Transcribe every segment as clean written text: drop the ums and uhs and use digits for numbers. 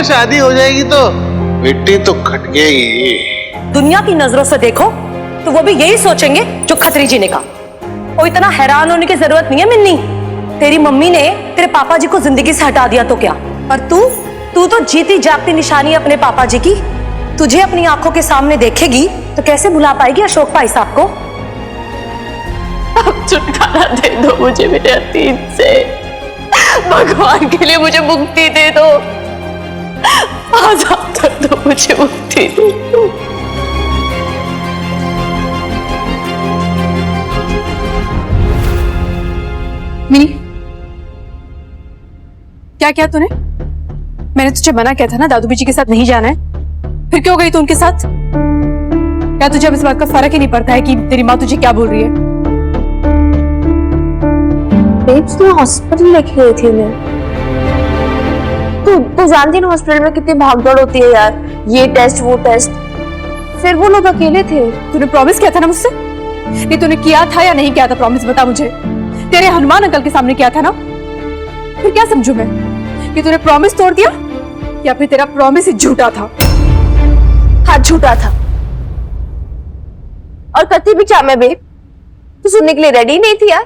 और शादी हो जाएगी तो मिट्टी तो खट गई। दुनिया की नजरों से देखो तो वो भी यही सोचेंगे जो खत्री जी ने कहा। और इतना हैरान होने की जरूरत नहीं है मिन्नी। तेरी मम्मी ने तेरे पापा जी को जिंदगी से हटा दिया तो क्या, पर तू तो जीती जागती निशानी अपने पापा जी की। तुझे अपनी आंखों के सामने देखेगी तो कैसे भुला पाएगी अशोक भाई साहब को। अब छुटकारा दे दो मुझे मेरे अतीत से, भगवान के लिए मुझे मुक्ति दे दो, आजाद कर दो मुझे, मुक्ति दे दो। मिनी, क्या किया तूने? मैंने तुझे मना किया था ना दादू जी के साथ नहीं जाना है, फिर क्यों गई तू उनके साथ? क्या तुझे अब इस बात का फर्क ही नहीं पड़ता है कि तेरी माँ तुझे क्या बोल रही है? बेब्स, मैं हॉस्पिटल लेके गई थी मैं। तू जानती है ना हॉस्पिटल में कितनी भागदौड़ होती है यार, ये टेस्ट वो टेस्ट। फिर वो लोग अकेले थे। तूने प्रॉमिस किया था ना मुझसे? ये तूने किया था या नहीं किया था? प्रॉमिस बता मुझे। तेरे हनुमान अंकल के सामने किया था ना? फिर क्या समझू मैं कि तूने प्रॉमिस तोड़ दिया या फिर तेरा प्रॉमिस ही झूठा था? हाँ, झूठा था। और करती भी क्या मैं बेब? तू सुनने के लिए रेडी नहीं थी यार।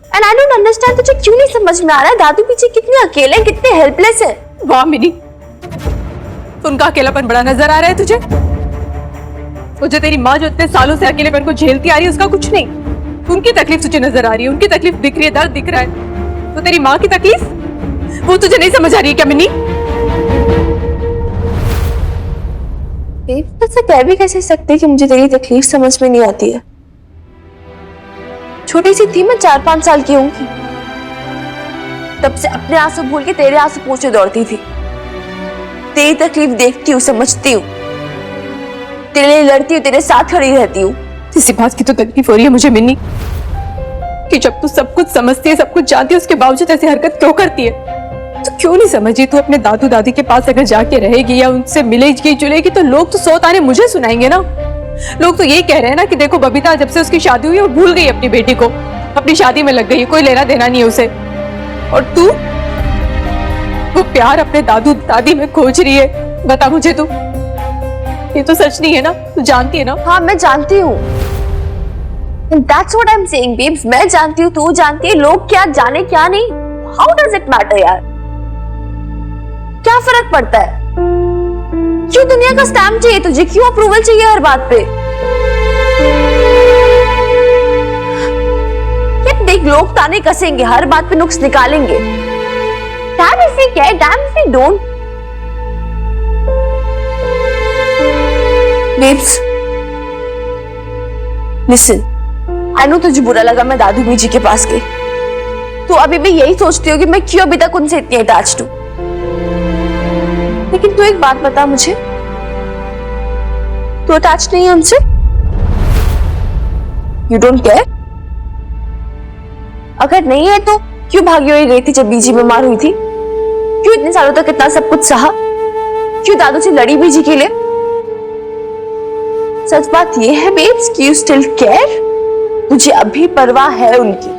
एंड आई डोंट अंडरस्टैंड, तुझे क्यों नहीं समझ में आ रहा है दादू पीछे कितने अकेले हैं, कितने हेल्पलेस हैं। वाह मिनी, उनका अकेलापन बड़ा नजर आ रहा है तुझे? मुझे तेरी माँ जो इतने सालों से अकेलेपन को झेलती आ रही है उसका कुछ नहीं, उनकी तकलीफ तुझे नजर आ रही है, उनकी तकलीफ दिख रही है, दर्द दिख रहा है। तो तेरी माँ की तकलीफ वो तुझे नहीं समझ आ रही है क्या मिनी? ऐसा कह भी कैसे सकते कि मुझे तेरी तकलीफ समझ में नहीं आती है। छोटी सी थी मैं, 4-5 साल की होंगी, तब से अपने आंसू भूल के तेरे आंसू पोंछे दौड़ती थी। तेरी तकलीफ देखती हूँ, समझती हूँ, तेरे लिए लड़ती हूँ, तेरे साथ खड़ी रहती हूँ। इसी बात की तो तकलीफ हो रही है मुझे मिन्नी कि जब तू सब कुछ समझती है, सब कुछ जानती है, उसके बावजूद ऐसी हरकत क्यों करती है? तो क्यों नहीं समझी तू अपने दादू दादी के पास अगर जाके रहेगी या उनसे मिलेगी जुलेगी तो लोग तो 100 ताने मुझे सुनाएंगे ना। लोग तो यही कह रहे हैं ना कि देखो बबीता जब से उसकी शादी हुई है वो भूल गई अपनी बेटी को, अपनी शादी में लग गई है, कोई लेना देना नहीं है उसे। और तू वो प्यार अपने दादू दादी में खोज रही है। बता मुझे तू, ये तो सच नहीं है ना? तू जानती है ना? हाँ, मैं जानती हूँ। That's what I'm saying, babes. मैं जानती हूँ, तू जानती है, लोग क्या जाने क्या नहीं। How does it matter यार? क्या फर्क पड़ता है? क्यों दुनिया का स्टैम्प चाहिए तुझे? क्यों अप्रूवल चाहिए हर बात पे? यार देख, लोग ताने कसेंगे, हर बात पे नुक्स निकालेंगे। Damn if we care, damn if we don't. Babes, listen. I know तुझे बुरा लगा मैं दादू बीजी के पास गई। तू अभी भी यही सोचती हो कि मैं क्यों अभी तक उनसे इतनी अटैच्ड हूं। लेकिन तू एक बात बता मुझे, तू अटैच नहीं है उनसे? You don't care? अगर नहीं है तो क्यों भागी हुई गई थी जब बीजी बीमार हुई थी? क्यों इतने सालों तक इतना सब कुछ सहा? क्यों दादू से लड़ी बीजी के लिए? सच बात ये है बेब्स कि यू स्टिल केयर, तुझे अभी परवाह है उनकी।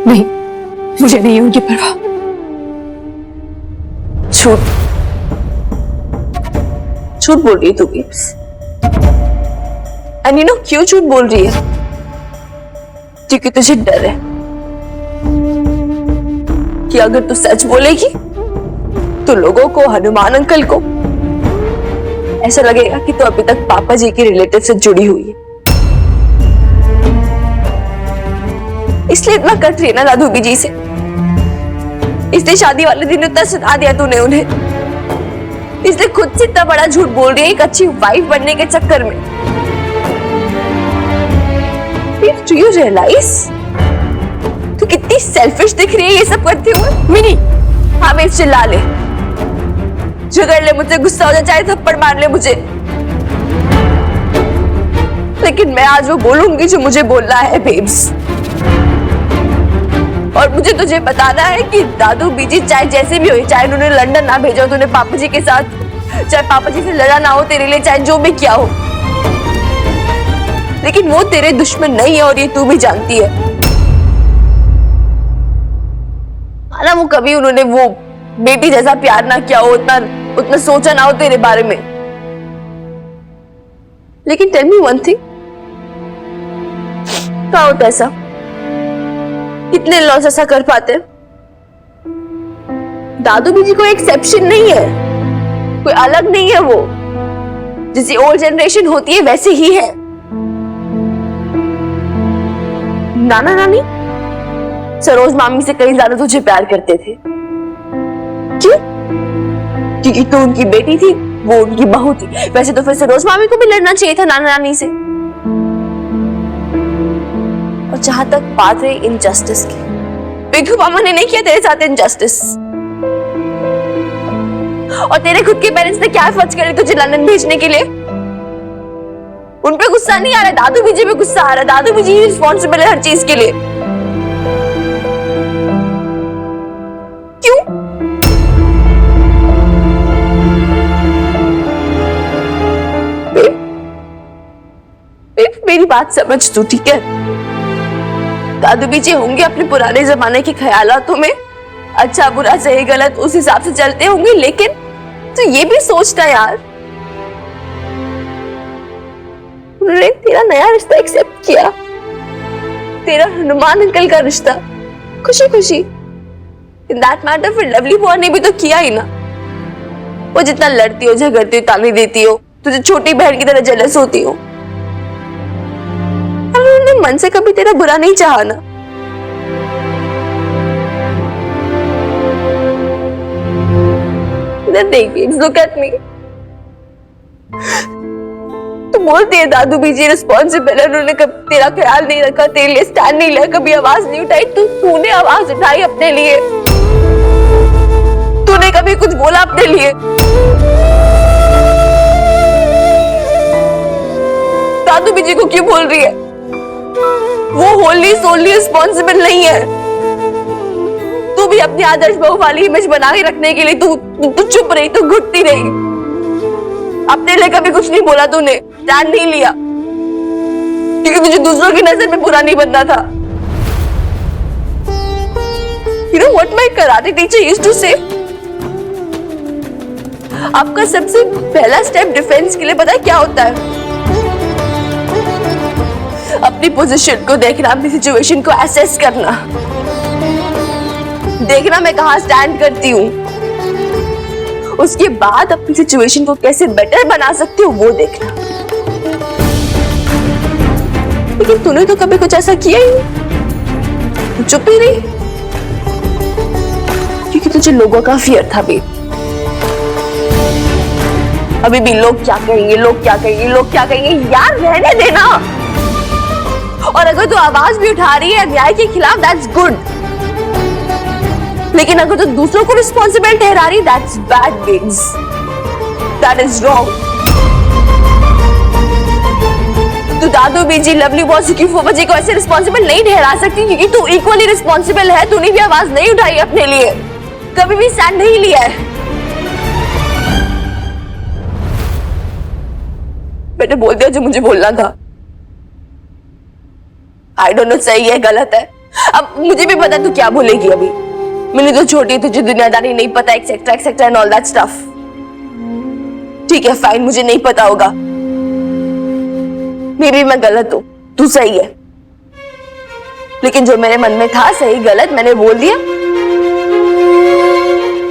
नहीं, मुझे नहीं है उनकी परवाह। झूठ झूठ बोल रही है तू बेब्स। एंड यू नो क्यों झूठ बोल रही है? क्योंकि तुझे डर है कि अगर तू सच बोलेगी तो लोगों को, हनुमान अंकल को ऐसा लगेगा कि तू अभी तक पापा जी के रिलेटिव से जुड़ी हुई है। इसलिए इतना कट रही है ना दादू जी से, इसलिए शादी वाले दिन इतना सुना दिया तूने उन्हें, इसलिए खुद से इतना बड़ा झूठ बोल रही है एक अच्छी वाइफ बनने के चक्कर में। Do you realize तू कितनी सेल्फिश दिख रही है ये सब करते हुए? मिनी, हाँ मैं चिल्ला ले, झगड़ ले मुझे, गुस्सा हो जाए, चाहे थप्पड़ मार ले मुझे, लेकिन मैं आज वो बोलूंगी जो मुझे बोलना है बेब्स। और मुझे तुझे बताना है कि दादू बीजी चाहे जैसे भी हो, चाहे उन्होंने लंदन ना भेजा हो तूने पापा जी के साथ, चाहे पापा जी से लड़ा ना हो तेरे लिए, चाहे जो भी किया हो, लेकिन वो तेरे दुश्मन नहीं है और ये तू भी जानती है। माना वो कभी उन्होंने वो बेटी जैसा प्यार ना किया हो, उतना सोचा ना हो तेरे बारे में, लेकिन टेल मी वन थिंग, क्या होता है ऐसा? कितने लॉस ऐसा कर पाते हैं? दादू भी जी कोई एक्सेप्शन नहीं है, कोई अलग नहीं है, वो जैसी ओल्ड जनरेशन होती है वैसी ही है। नाना नानी सरोज मामी से कहीं ज्यादा तुझे प्यार करते थे। क्यों? क्योंकि तू उनकी बेटी थी, वो उनकी बहू थी। वैसे तो फिर सरोज मामी को भी लड़ना चाहिए था नाना नानी से। और जहां तक बात रही इनजस्टिस की, पिंकू मामा ने नहीं किया तेरे साथ इनजस्टिस। और तेरे खुद के पेरेंट्स ने क्या एफर्ट्स करे तुझे लंदन भेजने के लिए? उन पे गुस्सा नहीं आ रहा, दादू बीजी पे गुस्सा आ रहा है। दादू बीजी रिस्पॉन्सिबल है हर चीज के लिए। क्यों? मेरी बात समझ तू, ठीक है? दादू बीजी होंगे अपने पुराने जमाने के ख्यालातों में, अच्छा बुरा सही गलत उस हिसाब से चलते होंगे, लेकिन तो ये भी सोचता यार, उन्होंने तेरा नया रिश्ता एक्सेप्ट किया, तेरा हनुमान अंकल का रिश्ता, खुशी खुशी। इन दैट मैटर फिर लवली बुआ ने भी तो किया ही ना। वो जितना लड़ती हो, झगड़ती हो, ताने देती हो, तुझे छोटी बहन की तरह जेलस होती हो, उन्होंने मन से कभी तेरा बुरा नहीं चाहा ना। Look at me. तू बोलती है दादू बीजी रिस्पॉन्सिबल है, उन्होंने कभी तेरा ख्याल नहीं रखा, तेरे लिए स्टैंड नहीं लिया, कभी आवाज नहीं उठाई। तूने आवाज उठाई अपने लिए, तूने कभी कुछ बोला अपने लिए? दादू बीजी को क्यों बोल रही है? वो होली सोली रिस्पॉन्सिबल नहीं है। तू भी अपनी आदर्श बहू वाली इमेज बना के रखने के लिए तू चुप रही, तू घुटती रही, अपने लिए कभी कुछ नहीं बोला, तूने स्टैंड नहीं लिया, क्योंकि तुझे दूसरों की नजर में बुरा नहीं बनना था। You know what my karate teacher used to say? आपका सबसे पहला स्टेप डिफेंस के लिए पता है क्या होता है? अपनी पोजीशन को देखना, अपनी सिचुएशन को एसेस करना, देखना मैं कहां स्टैंड करती हूँ, उसके बाद अपनी सिचुएशन को कैसे बेटर बना सकती हूँ वो देखना। लेकिन तूने तो कभी कुछ ऐसा किया ही नहीं, तू चुप ही रही, क्योंकि तुझे लोगों का फियर था भी। अभी भी लोग क्या कहेंगे, लोग क्या कहेंगे, लोग क्या कहेंगे, यार रहने देना। और अगर तू आवाज भी उठा रही है न्याय के खिलाफ, दैट्स गुड, लेकिन अगर तू दूसरों को रिस्पॉन्सिबल ठहरा रही, दैट्स बैड बिग्स, दैट इज रॉन्ग। तू दादू बीजी, लवली बुआ, सुखी फूफा जी को ऐसे रिस्पॉन्सिबल नहीं ठहरा सकती, क्योंकि तू इक्वली रिस्पॉन्सिबल है। तूने भी आवाज नहीं उठाई अपने लिए, कभी भी स्टैंड नहीं लिया है। मैंने बोल दिया जो मुझे बोलना था। आई डोंट नो सही है गलत है, अब मुझे भी पता तू क्या बोलेगी। अभी मैंने तो छोटी, तुझे दुनियादारी नहीं पता, etcetera etcetera and all that stuff. ठीक है फाइन, मुझे नहीं पता होगा, मे बी मैं गलत हूं, तू सही है, लेकिन जो मेरे मन में था सही गलत मैंने बोल दिया।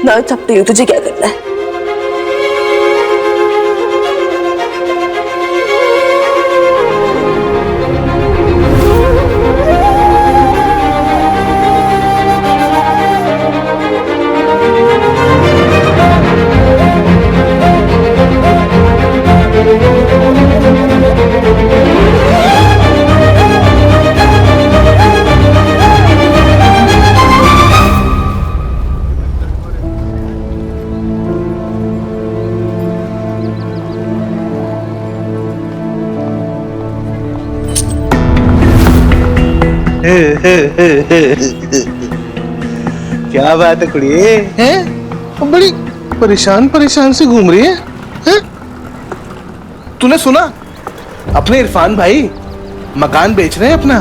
ना इट्स अप टू यू, तुझे क्या करना है। क्या बात है कुड़िए, हैं? बड़ी परेशान परेशान से घूम रही है, हैं? तूने सुना अपने इरफान भाई मकान बेच रहे हैं अपना,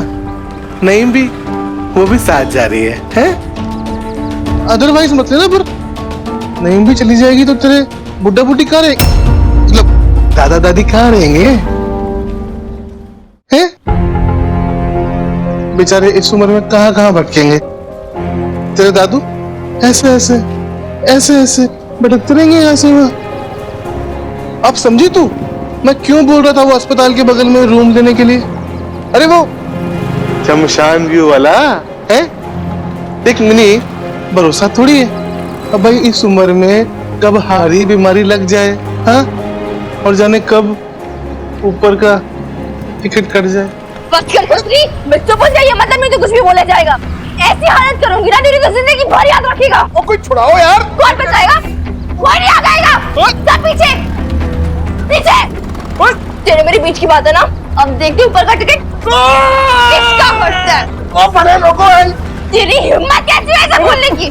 नईम भी, वो भी साथ जा रही है, हैं? अदरवाइज मत लेना, पर नहीं भी चली जाएगी तो तेरे बुड्ढा बुड्ढी कहाँ रहेंगे, मतलब दादा दादी कहाँ रहेंगे हैं? बेचारे इस उम्र में कहाँ कहाँ भटकेंगे। तेरे दादू ऐसे ऐसे ऐसे ऐसे भटकते रहेंगे यहाँ से वहाँ। अब समझी तू मैं क्यों बोल रहा था वो अस्पताल के बगल में रूम लेने के लिए? अरे वो शमशान व्यू वाला है। देख मिनी, भरोसा थोड़ी है अब भाई इस उम्र में कब हारी बीमारी लग जाए, हाँ, और जाने कब ऊपर का टिकट कट जाए। बस कर खत्री, मैं चुप हो जाइए, मतलब मैं तो कुछ भी बोला जाएगा। ऐसी हालत करूंगी ना तेरी तो जिंदगी भर याद रखेगा। ओ कोई छुड़ाओ यार। कौन बचाएगा? कोई नहीं आ जाएगा। सब पीछे पीछे। तेरे मेरे बीच की बात है ना, अब देखते ऊपर का टिकट किसका फटता है। ओ बड़े लोगों है। तेरी हिम्मत कैसी है ऐसा बोलने की?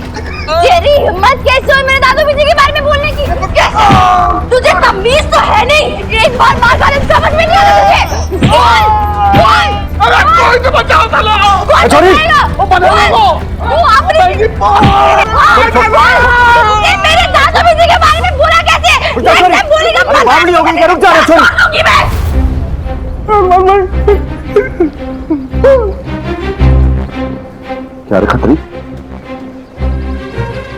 तेरी हिम्मत कैसे हुई मेरे दादू जी के बारे में बोलने की? कैसे? तुझे तमीज तो है नहीं। एक बार मार डाले समझ में नहीं आता तुझे। बोल अरे कोई तो बचाओ साला। कौन बचाएगा? ओ बड़े लोगों। तू अपने तुझे मेरे दादू जी के बारे में बोला कैसे? मैं बोलेगा अरे बावड़ी हो गई, रुक जा रे छोड़। क्या रे खत्री,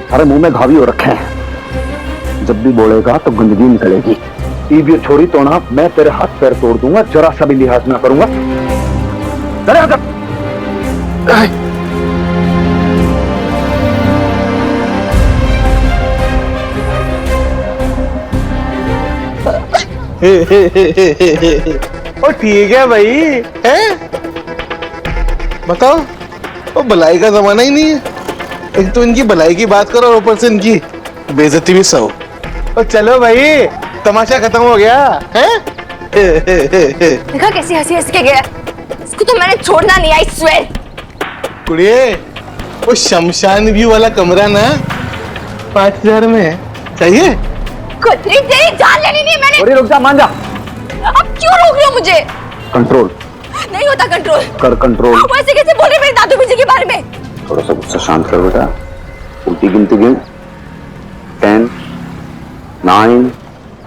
सारे मुंह में घावी हो रखे हैं। जब भी बोलेगा तो गंदगी निकलेगी। टीवी छोड़ी तो ना मैं तेरे हाथ पैर तोड़ दूंगा, जरा सा भी लिहाज ना करूंगा। चले हट। ओ ठीक है भाई, हैं? बताओ, वो भलाई का जमाना ही नहीं है। एक तो इनकी भलाई की बात करो और ऊपर से इनकी बेइज्जती भी सहो। और चलो भाई, तमाशा खत्म हो गया है। देखा कैसी हंसी हंस के गया। इसको तो मैंने छोड़ना नहीं, आई स्वेयर। कुड़िए, वो शमशान व्यू वाला कमरा ना 5000 में है, चाहिए? खत्री, तेरी जान लेनी नहीं मैंने। अरे रुक जा, मान जा। अब क्यों रोक रहे हो मुझे? कंट्रोल नहीं होता कंट्रोल। कर कंट्रोल। वैसे कैसे बोल रहे मेरे दादू जी के बारे में? थोड़ा सा गुस्सा शांत कर बेटा। उल्टी गिनती गिन। 10 9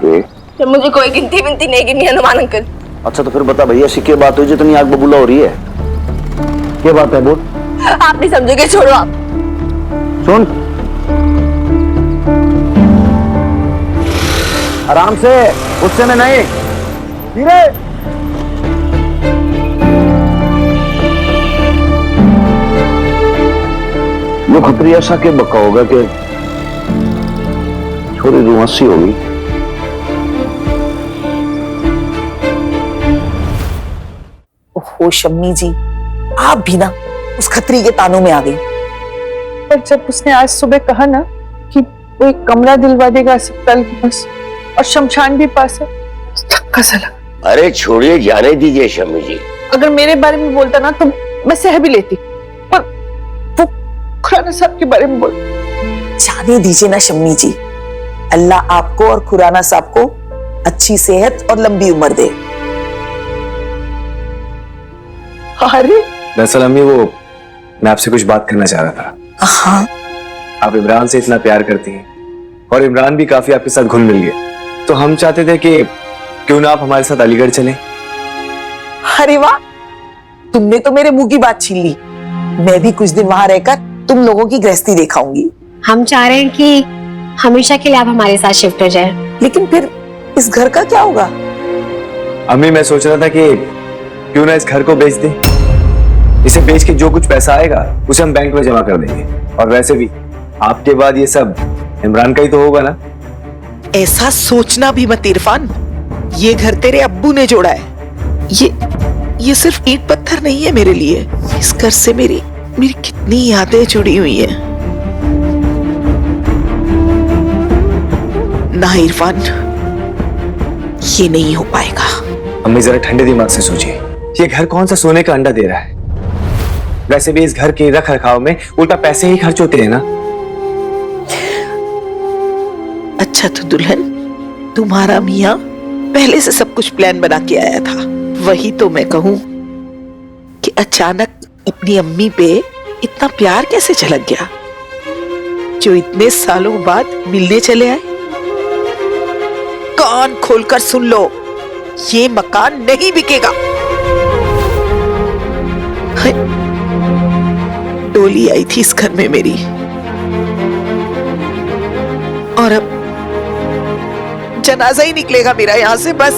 8। तो मुझे कोई गिनती विनती नहीं गिनी हनुमान अंकल। अच्छा तो फिर बता भैया, ऐसी क्या बात हुई जितनी आग बबूला हो रही है? क्या बात है बोल। आप नहीं समझोगे, छोड़ो आप। सुन, आराम से, गुस्से में नहीं, धीरे। ये खतरी ऐसा क्या बका होगा कि छोरी रुआसी होगी। ओहो शम्मी जी, आप भी ना उस खतरी के तानों में आ गई। पर जब उसने आज सुबह कहा ना कि वो एक कमरा दिलवा देगा अस्पताल के पास और शमशान भी पास है, तो धक्का सा लगा। अरे छोड़िए, जाने दीजिए शम्मी जी। अगर मेरे बारे में बोलता ना तो मैं सह भी लेती, पर वो खुराना साहब के बारे में बोल। जाने दीजिए ना शम्मी जी, अल्लाह आपको और खुराना साहब को अच्छी सेहत और लंबी उम्र दे। अरे दरअसल अम्मी, वो मैं आपसे कुछ बात करना चाह रहा था। हाँ, आप इमरान से इतना प्यार करती हैं और इमरान भी काफी आपके साथ घुल मिल गए, तो हम चाहते थे कि क्यों ना आप हमारे साथ अलीगढ़ चलें। अरे वाह, तुमने तो मेरे मुंह की बात छीन ली। मैं भी कुछ दिन वहां रहकर तुम लोगों की गृहस्थी दिखाऊंगी। हम चाह रहे हैं कि हमेशा के लिए आप हमारे साथ शिफ्ट हो जाए। लेकिन फिर इस घर का क्या होगा? अम्मी, मैं सोच रहा था कि क्यों ना इस घर को बेच दें। इसे बेच के जो कुछ पैसा आएगा उसे हम बैंक में जमा कर देंगे, और वैसे भी आपके बाद ये सब इमरान का ही तो होगा ना। ऐसा सोचना भी मत इरफान, ये घर तेरे अब्बू ने जोड़ा है। ये सिर्फ ईंट पत्थर नहीं है मेरे लिए। इस घर से मेरी कितनी यादें जुड़ी हुई हैं। ना इरफान, ये नहीं हो पाएगा। अम्मी जरा ठंडे दिमाग से सोचिए, ये घर कौन सा सोने का अंडा दे रहा है? वैसे भी इस घर के रख रखाव में उल्टा पैसे ही खर्च होते हैं ना। अच्छा तो दुल्हन, तुम्हारा मियाँ पहले से सब कुछ प्लान बना के आया था। वही तो मैं कहूँ कि अचानक अपनी अम्मी पे इतना प्यार कैसे झलक गया। जो इतने सालों बाद मिलने चले आए। कान खोलकर सुन लो, ये मकान नहीं बिकेगा। हाय, डोली आई थी इस घर में मेरी, और अब जनाजा ही निकलेगा मेरा यहां से बस।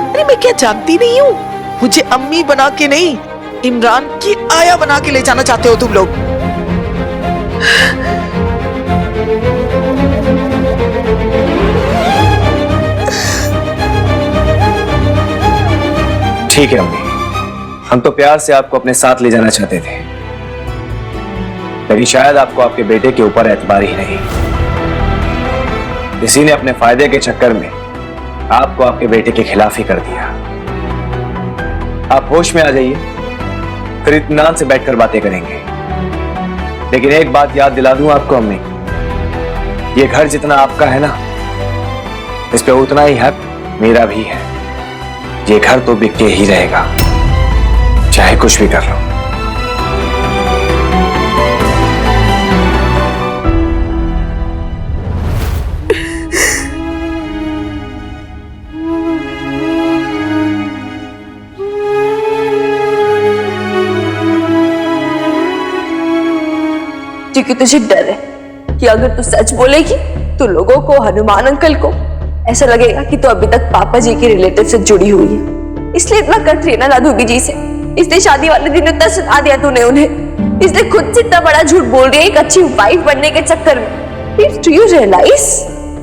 अरे मैं क्या जानती नहीं हूं? मुझे अम्मी बना के नहीं, इमरान की आया बना के ले जाना चाहते हो तुम लोग। ठीक है अम्मी, हम तो प्यार से आपको अपने साथ ले जाना चाहते थे, लेकिन शायद आपको आपके बेटे के ऊपर एतबार ही नहीं। किसी ने अपने फायदे के चक्कर में आपको आपके बेटे के खिलाफ ही कर दिया। आप होश में आ जाइए, फिर इत्मीनान से बैठकर बातें करेंगे। लेकिन एक बात याद दिला दूं आपको अम्मी, ये घर जितना आपका है ना, इस पे उतना ही हक मेरा भी है। ये घर तो बिके ही रहेगा, चाहे कुछ भी कर लो। क्योंकि तुझे डर है कि अगर तू सच बोलेगी तो लोगों को, हनुमान अंकल को ऐसा लगेगा कि तू अभी तक पापा जी के रिलेटिव से जुड़ी हुई है। इसलिए इतना कर रही है ना दादू जी से। इसलिए शादी वाले दिन इतना सुना दिया तूने उन्हें, इसलिए खुद से इतना बड़ा झूठ बोल रही है एक अच्छी वाइफ बनने के चक्कर में। डू यू रियलाइज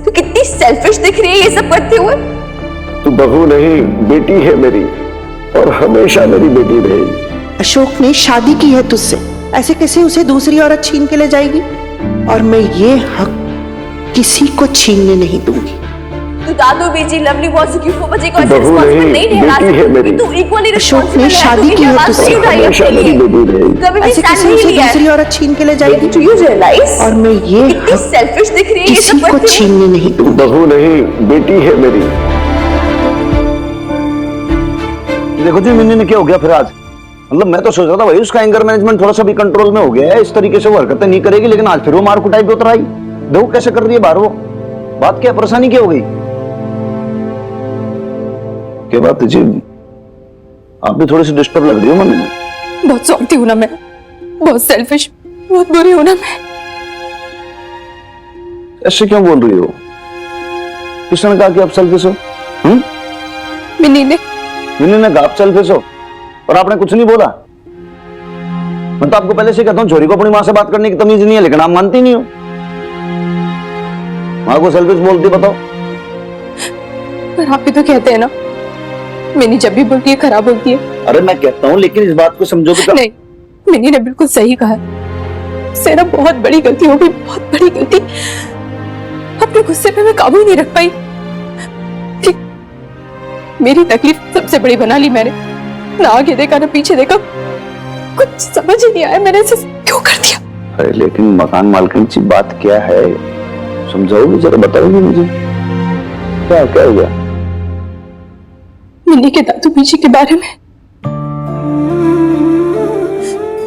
तू कितनी सेल्फिश दिख रही है ये सब करते हुए? तू बहू नहीं, बेटी है मेरी, और हमेशा मेरी बेटी रहेगी। अशोक ने शादी की है तुझसे, ऐसे कैसे उसे दूसरी औरत छीन के ले जाएगी? और मैं ये हक किसी को छीनने नहीं दूंगी। तू दादू बीजी लवली बॉस की फूफा जी को ऐसे रिस्पांसिबल नहीं ठहरा सकती। तू इक्वली अशोक ने शादी की है तुझसे, कभी भी ऐसे स्टैंड कैसे नहीं उसे लिया है। दूसरी औरत छीन के ले जाएगी? डू यू रियलाइज और मैं ये कितनी हक सेल्फिश दिख रही है ये किसी सब को करते हुए? छीनने नहीं दूंगी। बहू नहीं, बेटी है मेरी। देखो जी मिन्नी ने क्या हो गया फिर आज? मतलब मैं तो सोच रहा था भाई उसका एंगर मैनेजमेंट थोड़ा सा भी कंट्रोल में हो गया है, इस तरीके से वो हरकतें नहीं करेगी, लेकिन आज फिर वो मार कुटाई पे उतर आई। देखो कैसे कर रही है बाहर वो। बात क्या, परेशानी क्या हो गई? क्या बात है जी, आप भी थोड़ी सी डिस्टर्ब लग रही हो मन में। बहुत सॉफ्टी हूं ना मैं, बहुत सेल्फिश, बहुत बुरी हूं ना मैं। ऐसे क्यों बोल रही हो? किसने कहा कि आप सेल्फिश हो? मिन्नी ने कहा आप सेल्फिश हो, और आपने कुछ नहीं बोला। मैं तो आपको पहले से कहता हूं छोरी को अपनी मां से बात करने की तमीज नहीं है, लेकिन आप मानती नहीं हो। मां को सेल्फिश बोलती, बताओ। पर आप भी तो कहते हैं ना, मिन्नी जब भी बोलती है खराब बोलती है। अरे मैं कहता हूं, लेकिन इस बात को समझो तो। नहीं, मिन्नी ने बिल्कुल सही कहा है। से ना बहुत बड़ी गलती हो गई, बहुत बड़ी गलती। अपने गुस्से पे मैं काबू ही नहीं रख पाई। मेरी तकलीफ सबसे बड़ी बना ली मैंने, ना आगे देखा ना पीछे देखा, कुछ समझ ही नहीं आया मैंने इसे क्यों कर दिया। अरे लेकिन मकान मालकिन की बात क्या है, समझाओगी जरा, बताओगी मुझे क्या क्या हो गया? मिन्नी के दादू बीजी के बारे में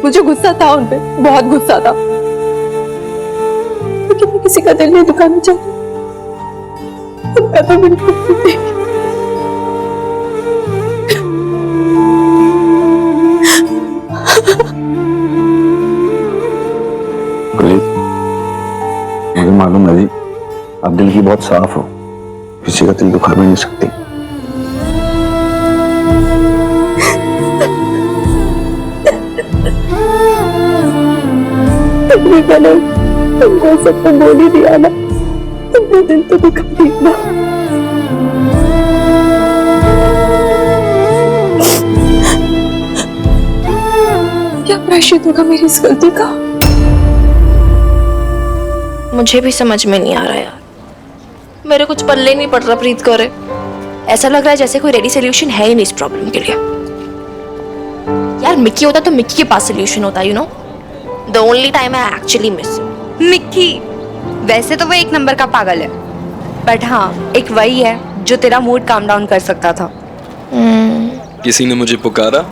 मुझे गुस्सा था उन पे, बहुत गुस्सा था, लेकिन मैं किसी का दिल नहीं दुखाना चाहती। उनका तो बिल्कुल मुझे मालूम है जी, आप दिल की बहुत साफ हो, किसी का दिल दुखा भी नहीं सकती। मैंने तुमको सबको बोल ही दिया ना, तुमने दिल तो दुखा दिया। क्या प्रायश्चित होगा मेरी इस गलती का? मुझे भी समझ में नहीं आ रहा यार, मेरे कुछ पल्ले नहीं पड़ रहा प्रीत को। ऐसा लग रहा है जैसे कोई रेडी सोल्यूशन है ही नहीं इस प्रॉब्लम के लिए। यार मिक्की होता तो मिक्की के पास सोल्यूशन होता, you know, the only time I actually miss Mickey. वैसे तो वो एक नंबर का पागल है, बट हाँ एक वही है जो तेरा मूड काम डाउन कर सकता था। किसी ने मुझे पुकारा?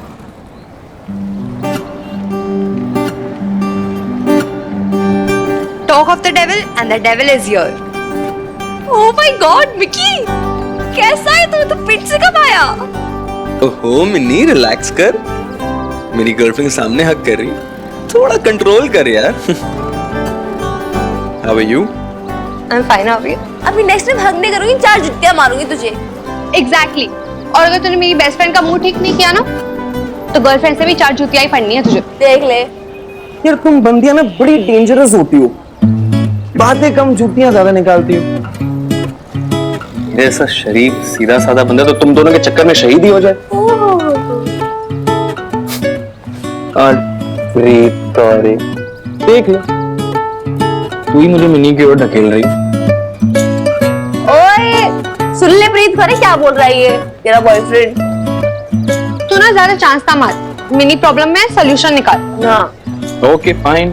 of the devil and the devil is here. Oh my God, Mickey! कैसा है तू? तो फिट से कब आया? ओहो मिन्नी रिलैक्स कर, मेरी गर्लफ्रेंड सामने हक कर रही, थोड़ा कंट्रोल कर यार। How are you? I'm fine, how are you? अभी नेक्स्ट टाइम हग नहीं करूंगी, 4 जुत्तियां मारूंगी तुझे। एग्जैक्टली और अगर तूने मेरी बेस्ट फ्रेंड का मुंह ठीक नहीं किया ना तो गर्लफ्रेंड से भी 4 जूतियां ही पड़नी है तुझे। देख ले। यार तुम बंदियां ना बड़ी डेंजरस होती हो, बातें कम जूतियां ज्यादा निकालती हो। मेरे ऐसा शरीफ सीधा साधा बंदा तो तुम दोनों के चक्कर में शहीद ही हो जाए। देख लो, तू ही मुझे मिनी की ओर ढकेल रही। ओए सुन ले प्रीत, करे क्या बोल रहा है ये तेरा बॉयफ्रेंड? तू ना ज्यादा चांस ना मार, मिनी प्रॉब्लम में सॉल्यूशन निकाल। ना ओके फाइन,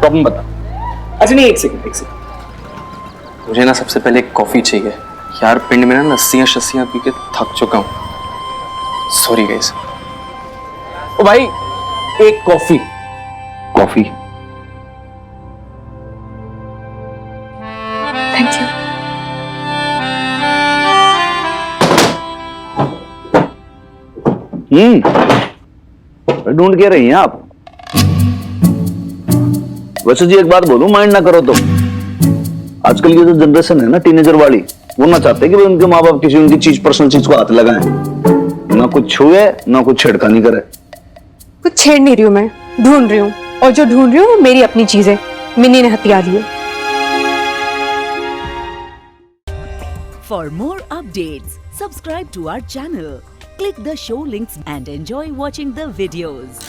प्रॉब्लम बता। अच्छा नहीं, एक सेकंड, मुझे ना सबसे पहले एक कॉफी चाहिए यार, पिंड में ना लस्सियां शस्सियां पी के थक चुका हूँ। Sorry guys. ओ भाई एक कॉफी। Coffee thank you. ढूंढ के रही हैं आप? वैसे जी एक बात बोलूं, माइंड ना करो तो, आजकल की जो जनरेशन है ना टीनेजर वाली, वो ना चाहते कि उनके माँ बाप किसी उनकी चीज, पर्सनल चीज को हाथ लगाएं, ना कुछ छुए ना कुछ छेड़खानी करे। कुछ छेड़ नहीं रही हूँ मैं, ढूंढ रही हूँ, और जो ढूंढ रही हूँ वो मेरी अपनी चीज है। मिन्नी ने हथियार लिए। For more updates, subscribe to our channel, click the show links and enjoy watching the videos.